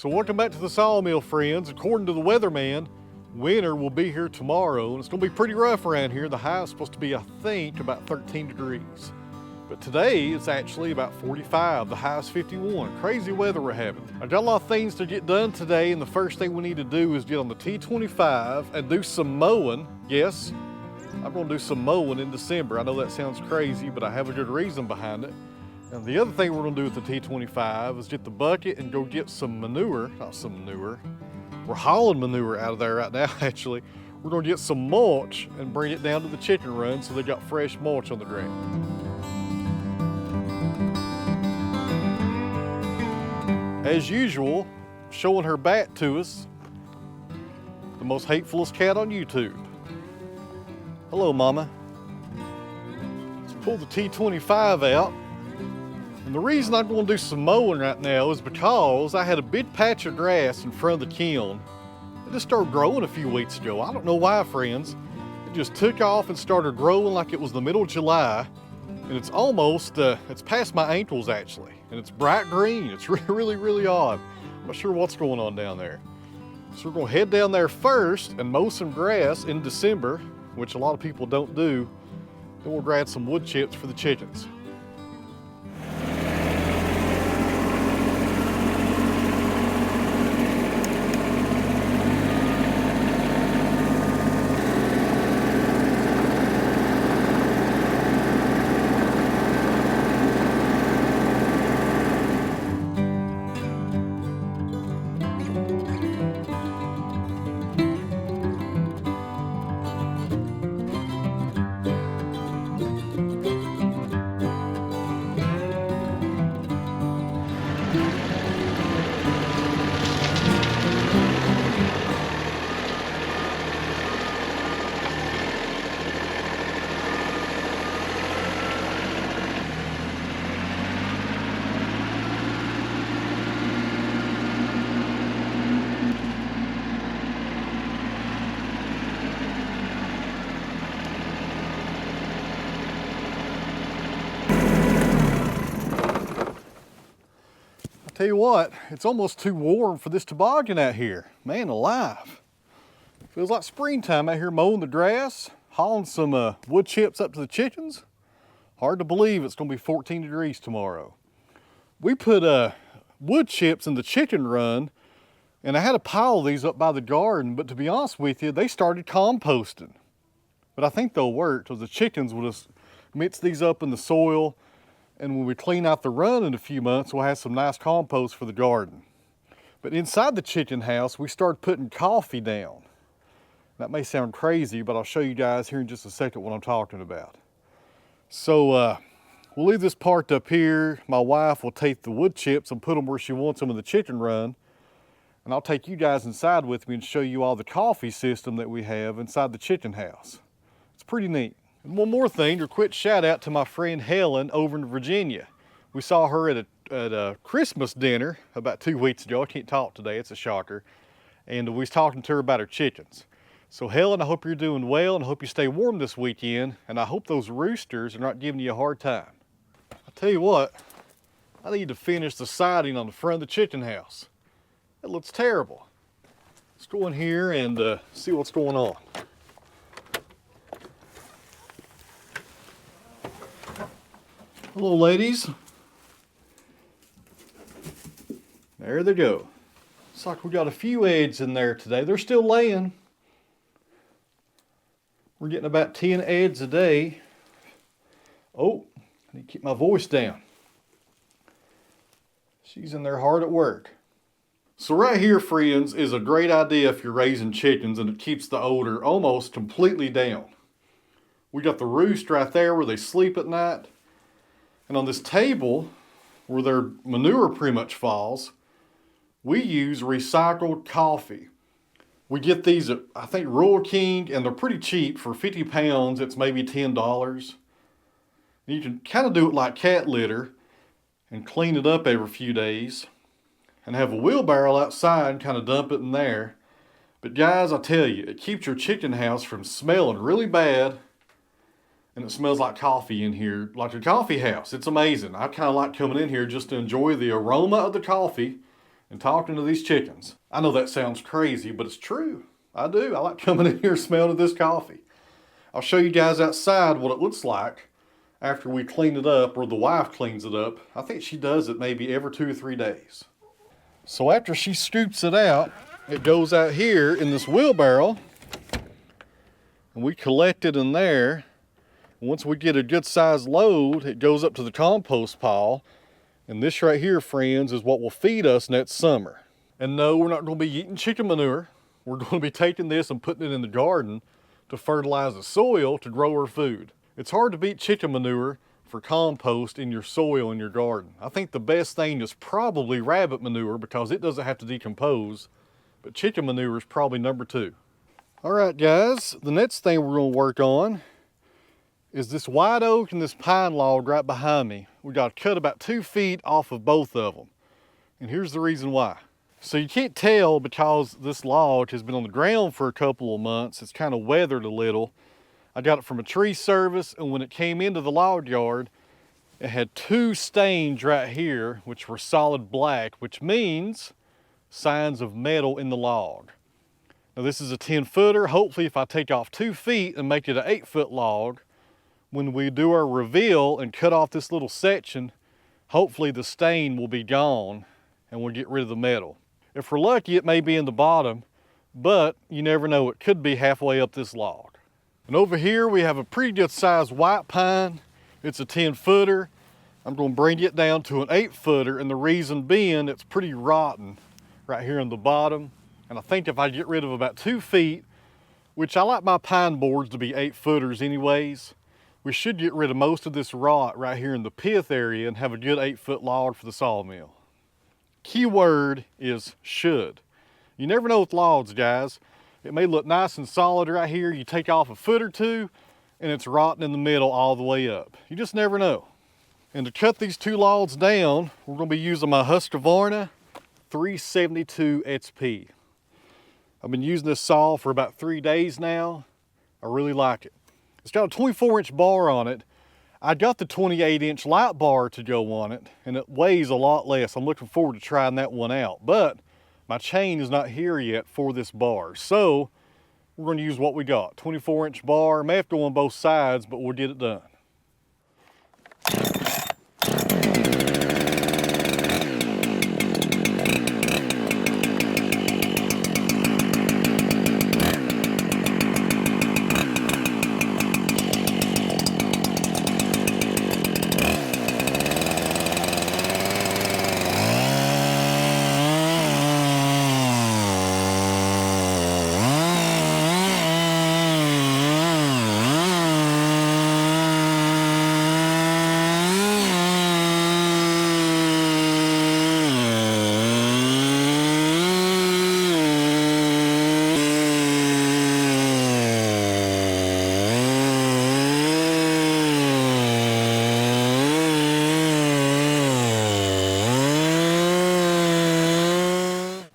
So welcome back to the Sawmill, friends. According to the weatherman, winter will be here tomorrow, and it's gonna be pretty rough around here. The high is supposed to be, I think, about 13 degrees. But today it's actually about 45, the high is 51. Crazy weather we're having. I got a lot of things to get done today, and the first thing we need to do is get on the T25 and do some mowing. Yes, I'm gonna do some mowing in December. I know that sounds crazy, but I have a good reason behind it. And the other thing we're gonna do with the T25 is get the bucket and go get some manure, not some manure. We're hauling manure out of there right now, actually. We're gonna get some mulch and bring it down to the chicken run so they got fresh mulch on the ground. As usual, showing her bat to us, the most hatefulest cat on YouTube. Hello, Mama. Let's pull the T25 out. And the reason I'm going to do some mowing right now is because I had a big patch of grass in front of the kiln. It just started growing a few weeks ago. I don't know why, friends. It just took off and started growing like it was the middle of July. And it's almost, it's past my ankles actually. And it's bright green. It's really, really odd. I'm not sure what's going on down there. So we're going to head down there first and mow some grass in December, which a lot of people don't do. Then we'll grab some wood chips for the chickens. Tell you what, it's almost too warm for this toboggan out here. Man alive. Feels like springtime out here mowing the grass, hauling some wood chips up to the chickens. Hard to believe it's gonna be 14 degrees tomorrow. We put wood chips in the chicken run, and I had a pile of these up by the garden, but to be honest with you, they started composting. But I think they'll work, because the chickens will just mix these up in the soil, and when we clean out the run in a few months, we'll have some nice compost for the garden. But inside the chicken house, we started putting coffee down. That may sound crazy, but I'll show you guys here in just a second what I'm talking about. So we'll leave this part up here. My wife will take the wood chips and put them where she wants them in the chicken run. And I'll take you guys inside with me and show you all the coffee system that we have inside the chicken house. It's pretty neat. And one more thing, a quick shout out to my friend Helen over in Virginia. We saw her at a Christmas dinner about 2 weeks ago. I can't talk today, it's a shocker. And we was talking to her about her chickens. So Helen, I hope you're doing well, and I hope you stay warm this weekend, and I hope those roosters are not giving you a hard time. I tell you what, I need to finish the siding on the front of the chicken house. It looks terrible. Let's go in here and see what's going on. Hello, ladies. There they go. Looks like we got a few eggs in there today. They're still laying. We're getting about 10 eggs a day. Oh, I need to keep my voice down. She's in there hard at work. So right here, friends, is a great idea if you're raising chickens, and it keeps the odor almost completely down. We got the roost right there where they sleep at night. And on this table, where their manure pretty much falls, we use recycled coffee. We get these at, I think, Rural King, and they're pretty cheap. For 50 pounds, it's maybe $10. And you can kind of do it like cat litter and clean it up every few days and have a wheelbarrow outside and kind of dump it in there. But guys, I tell you, it keeps your chicken house from smelling really bad. And it smells like coffee in here, like a coffee house. It's amazing. I kind of like coming in here just to enjoy the aroma of the coffee and talking to these chickens. I know that sounds crazy, but it's true. I do. I like coming in here smelling this coffee. I'll show you guys outside what it looks like after we clean it up, or the wife cleans it up. I think she does it maybe every 2 or 3 days. So after she scoops it out, it goes out here in this wheelbarrow, and we collect it in there. Once we get a good sized load, it goes up to the compost pile. And this right here, friends, is what will feed us next summer. And no, we're not going to be eating chicken manure. We're going to be taking this and putting it in the garden to fertilize the soil to grow our food. It's hard to beat chicken manure for compost in your soil in your garden. I think the best thing is probably rabbit manure because it doesn't have to decompose, but chicken manure is probably number 2. All right, guys, the next thing we're going to work on is this white oak and this pine log right behind me. We got to cut about 2 feet off of both of them. And here's the reason why. So you can't tell because this log has been on the ground for a couple of months. It's kind of weathered a little. I got it from a tree service, and when it came into the log yard, it had 2 stains right here, which were solid black, which means signs of metal in the log. Now this is a 10-footer. Hopefully if I take off 2 feet and make it an 8-foot log, when we do our reveal and cut off this little section, hopefully the stain will be gone and we'll get rid of the metal. If we're lucky, it may be in the bottom, but you never know, it could be halfway up this log. And over here we have a pretty good sized white pine. It's a 10-footer. I'm going to bring it down to an 8-footer, and the reason being it's pretty rotten right here in the bottom. And I think if I get rid of about 2 feet, which I like my pine boards to be 8-footers anyways, we should get rid of most of this rot right here in the pith area and have a good 8-foot log for the sawmill. Key word is should. You never know with logs, guys. It may look nice and solid right here. You take off a foot or 2 and it's rotten in the middle all the way up. You just never know. And to cut these 2 logs down, we're going to be using my Husqvarna 372 XP. I've been using this saw for about 3 days now. I really like it. It's got a 24-inch bar on it. I got the 28-inch light bar to go on it, and it weighs a lot less. I'm looking forward to trying that one out, but my chain is not here yet for this bar. So we're going to use what we got. 24-inch bar. May have to go on both sides, but we'll get it done.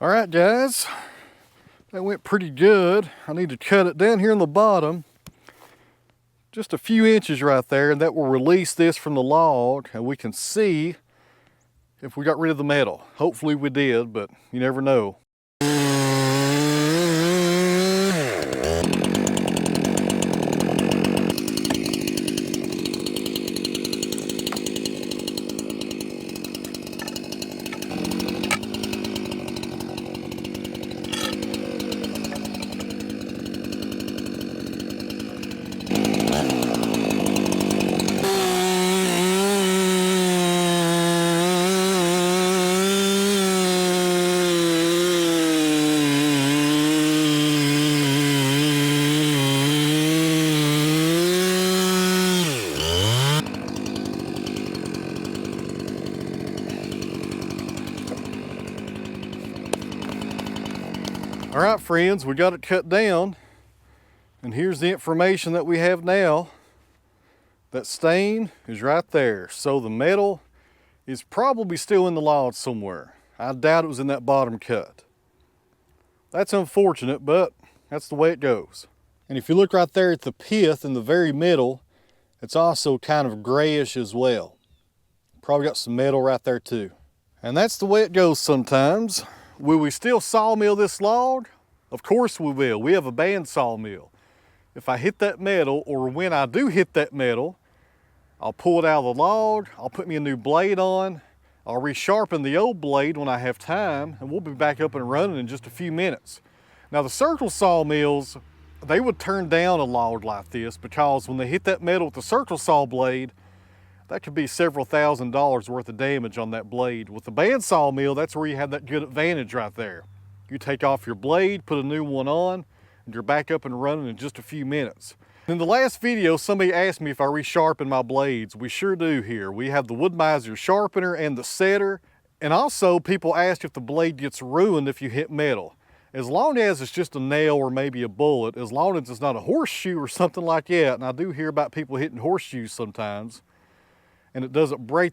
All right, guys, that went pretty good. I need to cut it down here in the bottom, just a few inches right there, and that will release this from the log, and we can see if we got rid of the metal. Hopefully we did, but you never know. All right, friends, we got it cut down, and here's the information that we have now. That stain is right there, so the metal is probably still in the log somewhere. I doubt it was in that bottom cut. That's unfortunate, but that's the way it goes. And if you look right there at the pith in the very middle, it's also kind of grayish as well. Probably got some metal right there too. And that's the way it goes sometimes. Will we still sawmill this log? Of course we will. We have a band sawmill. If I hit that metal, or when I do hit that metal, I'll pull it out of the log, I'll put me a new blade on, I'll resharpen the old blade when I have time, and we'll be back up and running in just a few minutes. Now the circle sawmills, they would turn down a log like this because when they hit that metal with the circle saw blade, that could be several $1,000s worth of damage on that blade. With the band sawmill, that's where you have that good advantage right there. You take off your blade, put a new one on, and you're back up and running in just a few minutes. In the last video, somebody asked me if I resharpen my blades. We sure do here. We have the Wood-Mizer sharpener and the setter. And also, people asked if the blade gets ruined if you hit metal. As long as it's just a nail or maybe a bullet, as long as it's not a horseshoe or something like that, and I do hear about people hitting horseshoes sometimes, and it doesn't break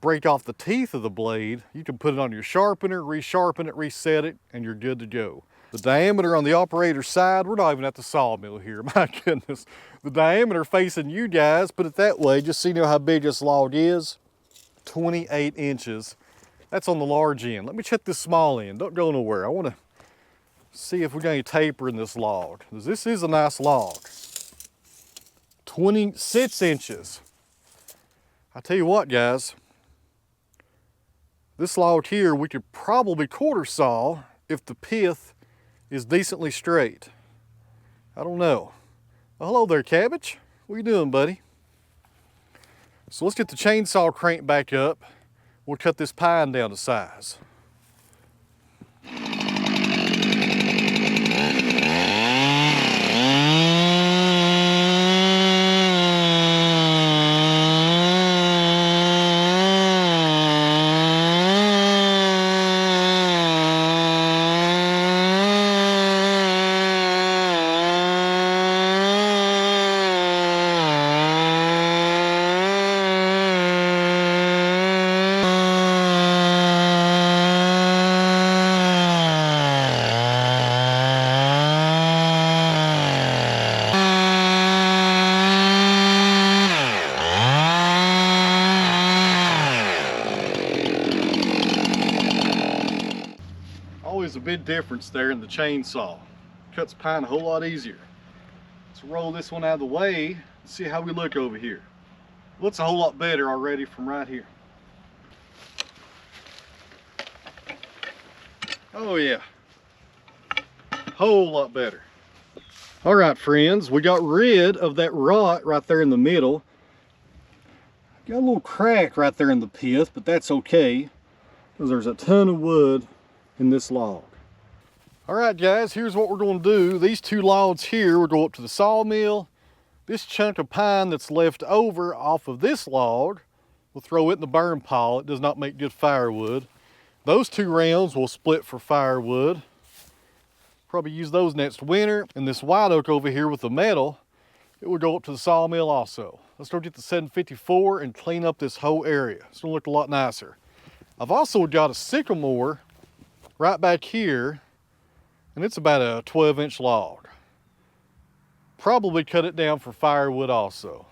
break off the teeth of the blade, you can put it on your sharpener, resharpen it, reset it, and you're good to go. The diameter on the operator's side, we're not even at the sawmill here, my goodness. The diameter facing you guys, put it that way, just so you know how big this log is, 28 inches. That's on the large end. Let me check this small end, don't go nowhere. I wanna see if we got any taper in this log, because this is a nice log. 26 inches. I tell you what, guys, this log here we could probably quarter saw if the pith is decently straight. I don't know. Well, hello there, Cabbage. What are you doing, buddy? So let's get the chainsaw crank back up. We'll cut this pine down to size. Always a big difference there in the chainsaw. Cuts pine a whole lot easier. Let's roll this one out of the way and see how we look over here. Looks a whole lot better already from right here. Oh yeah, whole lot better. All right, friends, we got rid of that rot right there in the middle. Got a little crack right there in the pith, but that's okay, because there's a ton of wood in this log. All right, guys, here's what we're going to do. These two logs here, we'll go up to the sawmill. This chunk of pine that's left over off of this log, we'll throw it in the burn pile. It does not make good firewood. Those two rounds we'll split for firewood. Probably use those next winter. And this white oak over here with the metal, it will go up to the sawmill also. Let's go get the 754 and clean up this whole area. It's gonna look a lot nicer. I've also got a sycamore right back here, and it's about a 12-inch log. Probably cut it down for firewood also.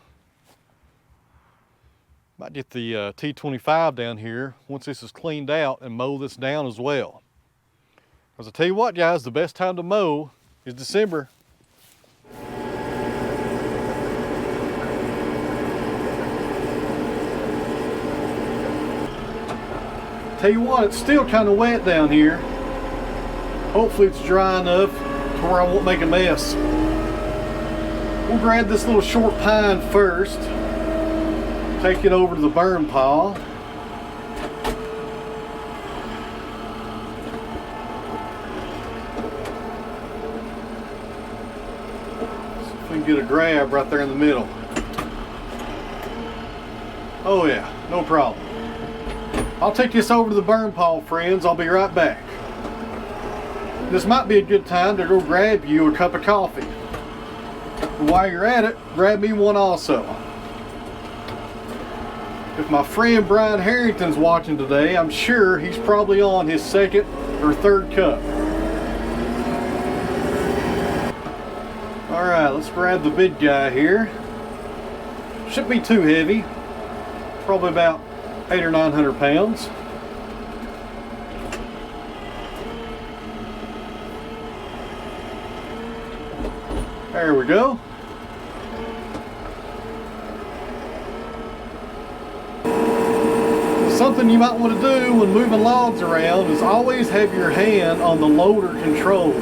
Might get the T25 down here once this is cleaned out and mow this down as well. Because I tell you what, guys, the best time to mow is December. Tell you what, it's still kind of wet down here. Hopefully it's dry enough to where I won't make a mess. We'll grab this little short pine first, take it over to the burn pile. See if we can get a grab right there in the middle. Oh yeah, no problem. I'll take this over to the burn pile, friends. I'll be right back. This might be a good time to go grab you a cup of coffee. But while you're at it, grab me one also. If my friend Brian Harrington's watching today, I'm sure he's probably on his second or third cup. All right, let's grab the big guy here. Shouldn't be too heavy. Probably about 800 or 900 pounds. There we go. Something you might want to do when moving logs around is always have your hand on the loader controls.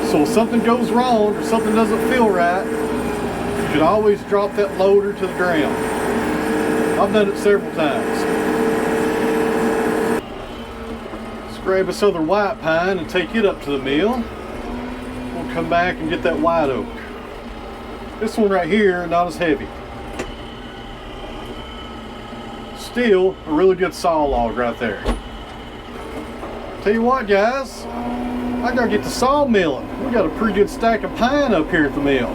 So if something goes wrong or something doesn't feel right, you should always drop that loader to the ground. I've done it several times. Let's grab this other white pine and take it up to the mill. We'll come back and get that white oak. This one right here, not as heavy. Still a really good saw log right there. Tell you what, guys, I gotta get the sawmilling. We got a pretty good stack of pine up here at the mill.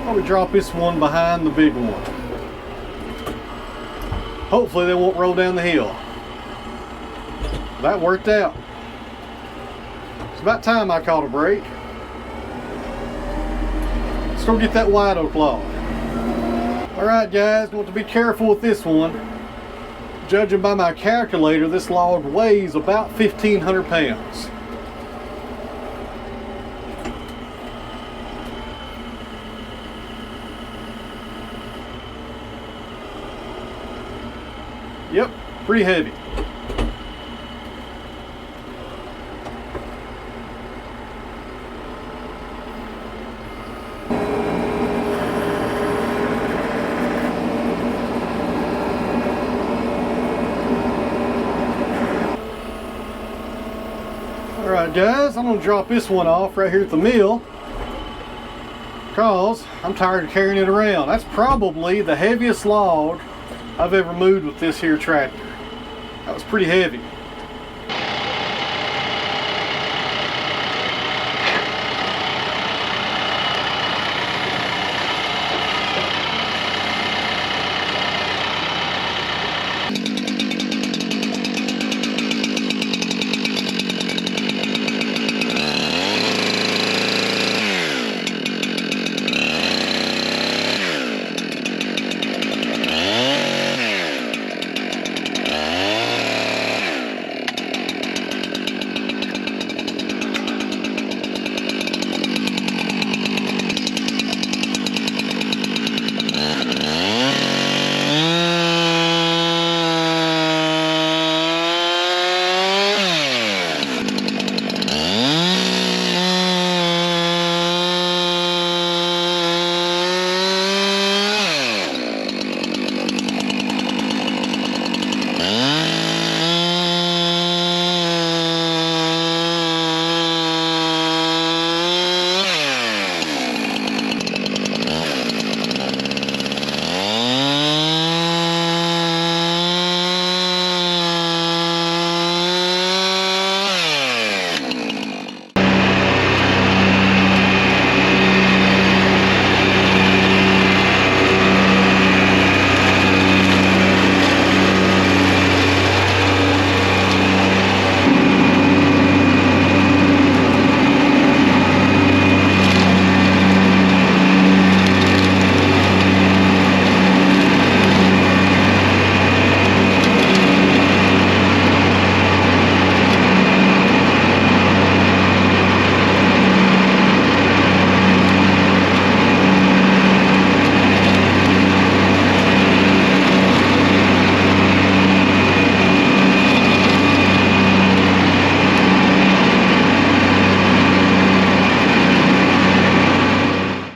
Probably drop this one behind the big one. Hopefully they won't roll down the hill. That worked out. It's about time I caught a break. Let's go get that white oak log. Alright guys, want to be careful with this one. Judging by my calculator, this log weighs about 1,500 pounds. Yep, pretty heavy. Alright guys, I'm going to drop this one off right here at the mill because I'm tired of carrying it around. That's probably the heaviest log I've ever moved with this here tractor. That was pretty heavy.